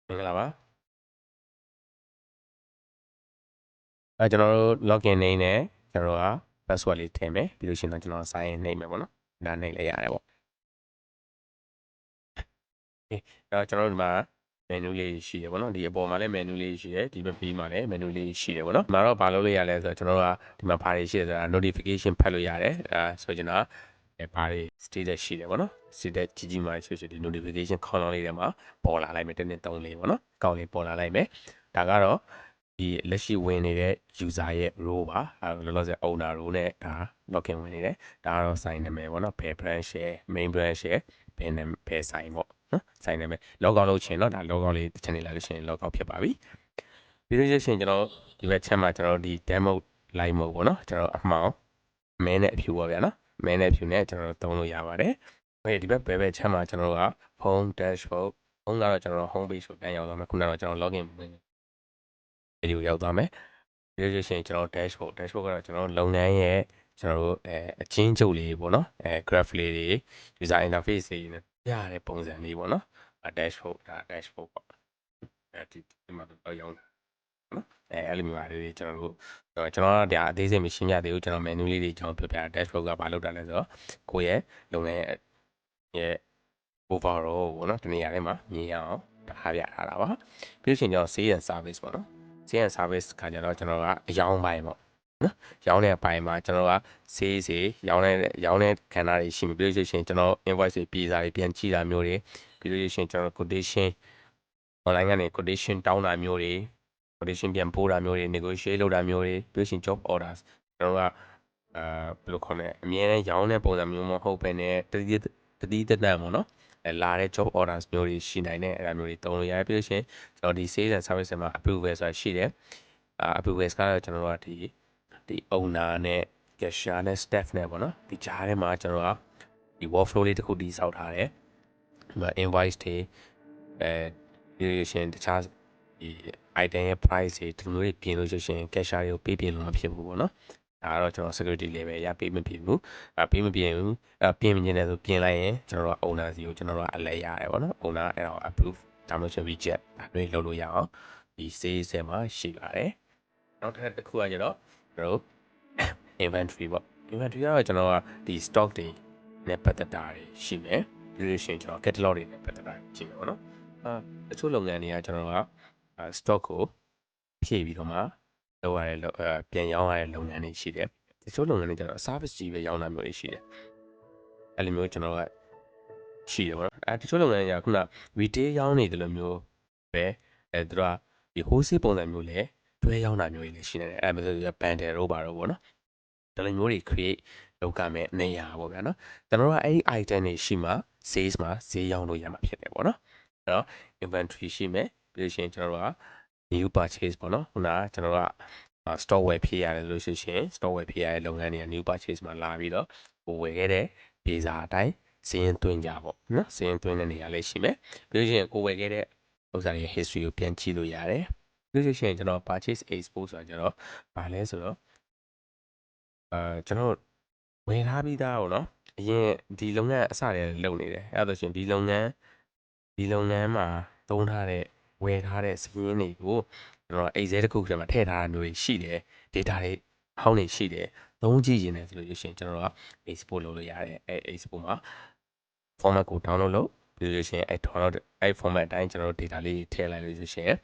မင်္ဂလာပါကျွန်တော်တို့ login name နဲ့ကျွန်တော်တို့က password လေးထည့်မယ်ပြီးလို့ရှိရင်တော့ကျွန်တော် sign in နှိပ်မယ်ပေါ့နော်ဒါနှိပ်လိုက်ရတယ်ပေါ့အဲ့တော့ကျွန်တော်တို့ဒီမှာ menu လေးရှိတယ်ပေါ့နော်ဒီအပေါ်မှာလည်း menu လေးရှိတယ်ဒီဘက်ဘေးမှာလည်း menu လေးရှိတယ်ပေါ့နော်ဒီမှာတော့ဘာလုပ်လို့ရလဲဆိုတော့ကျွန်တော်တို့ကဒီမှာဘာတွေရှိလဲဆိုတာ notification ဖတ်လို့ရတယ်ဆိုကျွန်တော်ဘာတွေ status ရှိတယ်ပေါ့နော် status ကြီးကြီးမားရှိဒီ notification column လေးထဲမှာပေါ်လာလိုက်မယ်1 2 3 4ပေါ့နော်အကောင့်လေးပေါ်လာလိုက်မယ်ဒါကတော့ဒီလက်ရှိဝင်နေတဲ့ user ရဲ့ row ပါလောလောဆယ် owner row နဲ့ဒါ login ဝင်နေတယ်ဒါကတော့ sign နာမည်ပေါ့နော်ဘယ် branch ရဲ့ main branch ရဲ့ဘယ် sign ပေါ့နော် sign နာမည် log out လုပ်ချင်တော့ဒါ log out လေးတစ်ချက်နေလာလို့ရှိရင် log out ဖြစ်ပါပြီပြီးလို့ရှိရင်ကျွန်တော်ဒီဘက်ချက်မှာကျွန်တော်ဒီ demo live mode ပေါ့နော်ကျွန်တော်အမှောင်မဲနဲ့အဖြူပါဗျာနော်မဲနဲ့အဖြူနဲ့ကျွန်တော်သုံးလို့ရပါတယ်ဒီဘက်ဘယ်ချက်မှာကျွန်တော်က home dashboard home ကတော့ကျွန်တော် home page ကိုပြန်ရောက်သွားမယ်ခုနကတော့ကျွန်တော် login ဗီဒီယိုရောက်သွားမယ်ပြီးလို့ရှိရင်ကျွန်တော် dashboard ကတော့ကျွန်တော်လုပ်ငန်းရဲ့ကျွန်တော်တို့အချင်းချုပ်လေးပေါ့နော်graph လေးတွေ user interface တွေနဲ့ရတဲ့ပုံစံလေးပေါ့နော်dashboard ဒါ dashboard ပေါ့ဒီမှာတော့ရောက်နော်အဲ့လိုမျိုးပါလေးကျွန်တော်တို့ကျွန်တော်ကဒါအသေးစိတ်မရှင်းပြသေးဘူးကျွန်တော် menu လေးတွေကျွန်တော်ပြောပြ dashboard ကဘာလုပ်တာလဲဆိုတော့ကိုယ့်ရဲ့လုပ်ငန်းရဲ့ overall ပေါ့နော်ဒီနေရာထဲမှာမြင်ရအောင်ထားပြထားတာပါပြီးလို့ရှိရင်ကျွန်တော် sales and service ပေါ့နော် sales and service ခါကျတော့ကျွန်တော်ကအယောင်းပိုင်းပေါ့နော်ရောင်းတဲ့အပိုင်းမှာကျွန်တော်က sales တွေရောင်းတဲ့ခန္ဓာတွေရှိပြီပြီးလို့ရှိရင်ကျွန်တော် invoice တွေပြည်စာတွေပြန်ကြည့်တာမျိုးတွေပြီးလို့ရှိရင်ကျွန်တော် quotation online ကနေ quotation တောင်းတာမျိုးတွေ quotation ပြန်ပို့တာမျိုးတွေ negotiate လုပ်တာမျိုးတွေပြီးလို့ရှိရင် job orders ကျွန်တော်ကဘယ်လိုခေါ်လဲအမြဲတမ်းရောင်းတဲ့ပုံစံမျိုးမဟုတ်ဘဲနဲ့တတိတတ်ပေါ့နော်လာတဲ့ job orders မျိုးတွေရှိနိုင်တဲ့အဲ့ဒါမျိုးတွေတုံးလို့ရတယ်ပြီးလို့ရှိရင်ကျွန်တော်ဒီ sales and service မှာ approval ဆိုတာရှိတယ်approval ကတော့ကျွန်တော်တို့ကဒီ owner နဲ့ cashier နဲ့ staff နဲ့ပေါ့နော်ဒီကြားထဲမှာကျွန်တော်ကဒီ workflow လေးတစ်ခုတည်ဆောက်ထားတယ်ဒီမှာ invoice တွေပြီးလို့ရှိရင်တခြားဒီ item ရဲ့ price တွေဒီလိုတွေပြင်လို့ရှိရင် cashier တွေကိုပေးပြင်လို့မဖြစ်ဘူးပေါ့နော်ဒါကတော့ကျွန်တော် security level ရပေးမဖြစ်ဘူးပေးမပြင်ဘူးပြင်မြင်တယ်ဆိုပြင်လိုက်ရင်ကျွန်တော်တို့ owner စီကိုကျွန်တော်တို့အလဲရတယ်ပေါ့နော် owner အဲ့ဒါကို approve ဒါမှမဟုတ် reject ဒါတွေလုပ်လို့ရအောင်ဒီ sales ထဲမှာရှိပါတယ်နောက်တစ်ခုကကျတော့ကျွန်တော်တို့ inventory ပေါ့ inventory ကတော့ကျွန်တော်ကဒီ stock တွေနဲ့ပတ်သက်တာတွေရှိမယ်ပြီးလို့ရှိရင်ကျွန်တော် catalog တွေနဲ့ပတ်သက်တာရှိမယ်ပေါ့နော်တချို့လုပ်ငန်းတွေကကျွန်တော်က stock ကိုဖြည့်ပြီးတော့မှလုပ်ရတဲ့ပြန်ရောင်းရတဲ့လုပ်ငန်းတွေရှိတယ်တချို့လုပ်ငန်းတွေကျတော့ service ကြီးပဲရောင်းတာမျိုးတွေရှိတယ်အဲ့လိုမျိုးကျွန်တော်ကရှိတယ်ပေါ့နော်တချို့လုပ်ငန်းတွေကခုန retail ရောင်းနေတယ်လို့မျိုးပဲသူတို့ကဒီ wholesale ပုံစံမျိုးလဲတွဲရောင်းတာမျိုးတွေလည်းရှိနေတယ်အဲ့ဒါမျိုးဆို bundle တို့ပါတော့ပေါ့နော်ဒီလိုမျိုးတွေ create လုပ်ကမဲ့နေရာပေါ့ဗျာနော်ကျွန်တော်တို့ကအဲ့ဒီ item တွေရှိမှ sales မှာဈေးရောင်းလို့ရမှာဖြစ်တယ်ပေါ့နော်အဲ့တော့ inventory ရှိမယ်ပြီးလို့ရှိရင်ကျွန်တော်တို့က new purchase ပေါ့နော်ခုနကကျွန်တော်တို့ကstore ဝယ်ဖြည့်ရတယ်လို့ရှိရင် store ဝယ်ဖြည့်ရတဲ့လုပ်ငန်းတွေက new purchase မှာလာပြီးတော့ကိုဝယ်ခဲ့တဲ့ပြေစာအတိုင်းစည်ရင်သွင်းကြပေါ့နော်စည်ရင်သွင်းတဲ့နေရာလေးရှိမယ်ပြီးလို့ရှိရင်ကိုဝယ်ခဲ့တဲ့ဥစ္စာတွေ history ကိုပြန်ကြည့်လို့ရတယ်ပြီးလို့ရှိရင်ကျွန်တော် purchase export ဆိုတာကျတော့ဘာလဲဆိုတော့ကျွန်တော်ဝင်ထားပြီးသားပေါ့နော်အရင်ဒီလုပ်ငန်းအစတည်းလုပ်နေတယ်အဲ့ဒါဆိုရှင်ဒီလုပ်ငန်းမှာသုံးထားတဲ့ဝယ်ထားတဲ့စည်းရင်းတွေကိုကျွန်တော် Excel တစ်ခုထဲမှာထည့်ထားတာမျိုးတွေရှိတယ် data တွေဟောင်းနေရှိတယ်သုံးကြည့်ရင်လည်းဆိုလို့ရှိရင်ကျွန်တော်က export လုပ်လို့ရတယ်အဲ export မှာ format ကို download လုပ်ပြီးလို့ရှိရင်အဲ့ format အတိုင်းကျွန်တော်တို့ data လေးထည့်လိုက်လို့ရှိရင်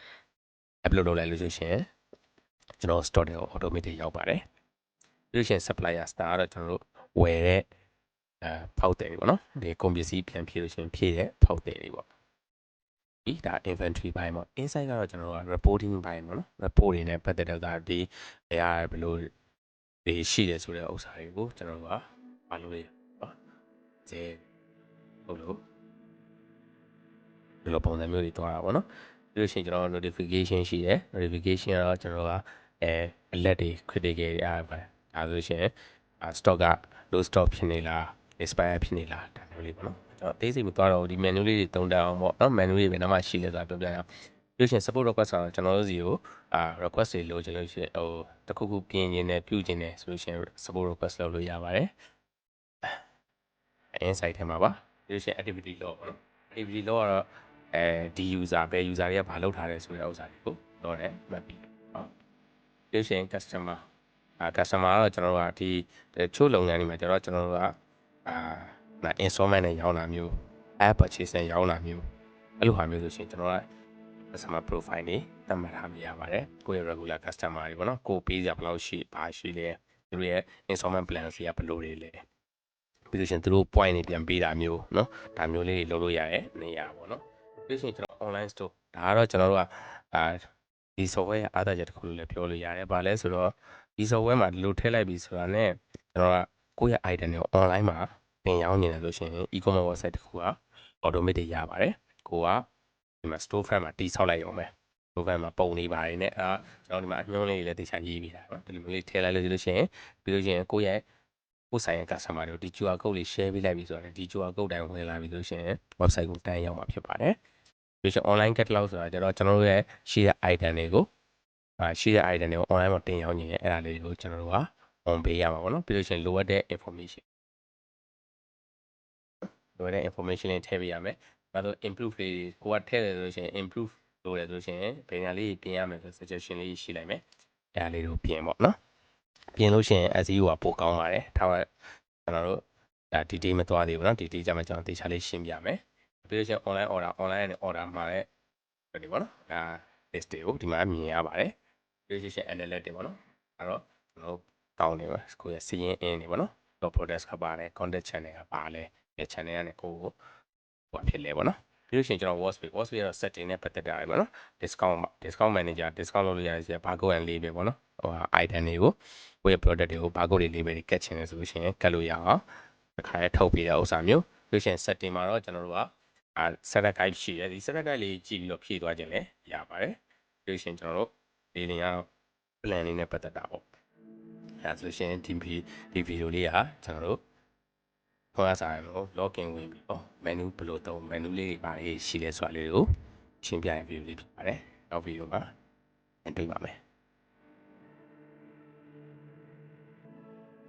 upload လုပ်လိုက်လို့ရှိရင်ကျွန်တော် store တွေကို automatic ရောက်ပါတယ်ပြီးလို့ရှိရင် supplier star ကတော့ကျွန်တော်တို့ဝယ်တဲ့ဖောက်တယ်ပေါ့နော်ဒီကုန်ပစ္စည်းပြန်ဖြည့်လို့ရှိရင်ဖြည့်တဲ့ဖောက်တယ်တွေပေါ့ဒီဒါ inventory ဘိုင်းပေါ့ inside ကတော့ကျွန်တော်တို့က reporting ဘိုင်းပေါ့နော် report တွေနဲ့ပတ်သက်တဲ့ဥစ္စာဒီဘယ်လိုတွေရှိတယ်ဆိုတဲ့ဥစ္စာတွေကိုကျွန်တော်တို့ကဘာလို့လဲနော်ကျေဟုတ်လို့ဒီလိုပုံစံမျိုးတွေတွားတာပေါ့နော်ပြီးလို့ရှိရင်ကျွန်တော် notification ရှိတယ် notification ကတော့ကျွန်တော်ကalert တွေ critical တွေအားပါတယ်ဒါဆိုရှင် stock က low stock ဖြစ်နေလား expire ဖြစ်နေလားဒါမျိုးလေးပေါ့နော်ကျွန်တော်အသေးစိတ်မသွားတော့ဘူးဒီ menu လေးတွေတုံးတအောင်ပေါ့နော် menu တွေဘယ်နှမှာရှိလဲဆိုတာပြောပြရအောင်ပြီးလို့ရှိရင် support request ဆိုတော့ကျွန်တော်တို့စီကိုrequest တွေလိုချင်လို့ရှိရင်ဟိုတခုခုပြင်နေတယ်ပြုကျင်တယ်ဆိုလို့ရှိရင် support request လုပ်လို့ရပါတယ် insight ထဲမှာပါပြီးလို့ရှိရင် activity log ပေါ့နော် activity log ကတော့ ဒီ user ပဲ user တွေကဘာလုပ်ထားလဲဆိုတဲ့ဥစ္စာတွေကိုတော့တယ်မှတ်ပြီးဟုတ်ဒီရှင် customer customer ကတော့ကျွန်တော်တို့ကဒီချို့လုပ်ငန်းတွေမှာကျွန်တော်တို့ကinstallment နဲ့ရောင်းတာမျိုး app purchase နဲ့ရောင်းတာမျိုးအဲ့လိုဟာမျိုးဆိုရှင်ကျွန်တော်က customer profile တွေသတ်မှတ်ထားမိရပါတယ်ကိုယ့်ရဲ့ regular customer တွေပေါ့နော်ကိုပေးကြဘယ်လောက်ရှိဘာရှိလဲသူတို့ရဲ့ installment plan တွေကဘယ်လိုတွေလဲပြီးလို့ရှင်သူတို့ point တွေပြန်ပေးတာမျိုးเนาะဒါမျိုးလေးတွေလုပ်လို့ရတဲ့နေရာပေါ့နော်ပြီးလို့ရှင်ကျွန်တော် online store ဒါကတော့ကျွန်တော်တို့ကဒီ software ရဲ့အားသာချက်တစ်ခုလို့လည်းပြောလို့ရတယ်ဘာလဲဆိုတော့ဒီ software မှာဒီလိုထည့်လိုက်ပြီဆိုတာနဲ့ကျွန်တော်ကကိုယ့်ရဲ့ item တွေကို online မှာတင်ရောင်းနေတယ်လို့ရှင် e-commerce website တစ်ခုက automatic ရပါတယ်ကိုကဒီမှာ store front မှာတိဆောက်လိုက်ရုံပဲ store front မှာပုံနေပါတယ်နဲ့ကျွန်တော်ဒီမှာအညွှန်းလေးတွေလည်းတေချာရေးပြီးတာเนาะဒီလိုမျိုးလေးထည့်လိုက်လို့ရှင်ပြီးလို့ရှင်ကိုယ့်ဆိုင်ရဲ့ customer တွေကိုဒီ QR code လေး share ပေးလိုက်ပြီဆိုတော့ဒီ QR code တိုင်းဝင်လာပြီဆိုရှင် website ကိုတန်းရောက်မှာဖြစ်ပါတယ်ပြီးရှင် online catalog ဆိုတာကျတော့ကျွန်တော်တို့ရဲ့ရှိတဲ့ item တွေကိုရှိတဲ့ item တွေကို online မှာတင်ရောင်းနေတယ်အဲ့ဒါလေးကိုကျွန်တော်တို့က on ပေးရမှာပေါ့နော်ပြီးလို့ရှင်လိုအပ်တဲ့ information လိုအပ်တဲ့ information လေးထည့်ပေးရမယ်ဒါဆို improve လေးကိုကထည့်တယ်ဆိုရှင် improve လိုတယ်ဆိုရှင်ဘယ်ညာလေးပြင်ရမယ်ဆို suggestion လေးရှိလိုက်မယ်အဲ့ဒါလေးကိုပြင်ပေါ့နော်ပြင်လို့ရှင် SEO ကပိုကောင်းပါတယ်ထားပါကျွန်တော်တို့ဒါ detail မသွားသေးဘူးเนาะ detail ကြမှာကျွန်တော်တေချာလေးရှင်းပြမယ်ပြီးလို့ရှင် online order နဲ့ order မှာလည်းဒီပေါ့နော်ဒါ list တွေကိုဒီမှာမြင်ရပါတယ်ပြီးလို့ရှင် analytic ပေါ့နော်အဲ့တော့ကျွန်တော်တောင်းနေပါကိုရစီရင်အင်းနေပေါ့နော် top products ကပါတယ် content channel ကပါလဲဒီ channel ကနေကိုဟိုဖြစ်လဲပေါ့နော်ပြီးလို့ရှိရင်ကျွန်တော် watch page ကတော့ setting နဲ့ပတ်သက်တာပဲပေါ့နော် discount manager discount လုပ်လို့ရတယ် barcode and label ပေါ့နော်ဟို item တွေကိုကိုယ့်ရဲ့ product တွေကို barcode တွေ label တွေကတ်ချင်တယ်ဆိုလို့ရှိရင်ကတ်လို့ရအောင်တစ်ခါရဲထုတ်ပေးတဲ့ဥစ္စာမျိုးပြီးလို့ရှိရင် setting မှာတော့ကျွန်တော်တို့ကsetup guide ရှိတယ်ဒီ setup guide လေးကြည့်ပြီးတော့ဖြည့်သွားခြင်းလည်းရပါတယ်ပြီးလို့ရှိရင်ကျွန်တော်တို့ဒီနေရာ plan လေးနဲ့ပတ်သက်တာပေါ့အဲဆိုရှင်ဒီဗီဒီယိုလေးကကျွန်တော်တို့ခေါင်းစားရလို့ login ဝင်ပြီးတော့ menu ဘယ်လိုသုံး menu လေးတွေပါရှိလဲဆိုတာလေးကိုရှင်းပြရတဲ့ဗီဒီယိုလေးဖြစ်ပါတယ်နောက်ဗီဒီယိုမှာတွေ့ပါမယ်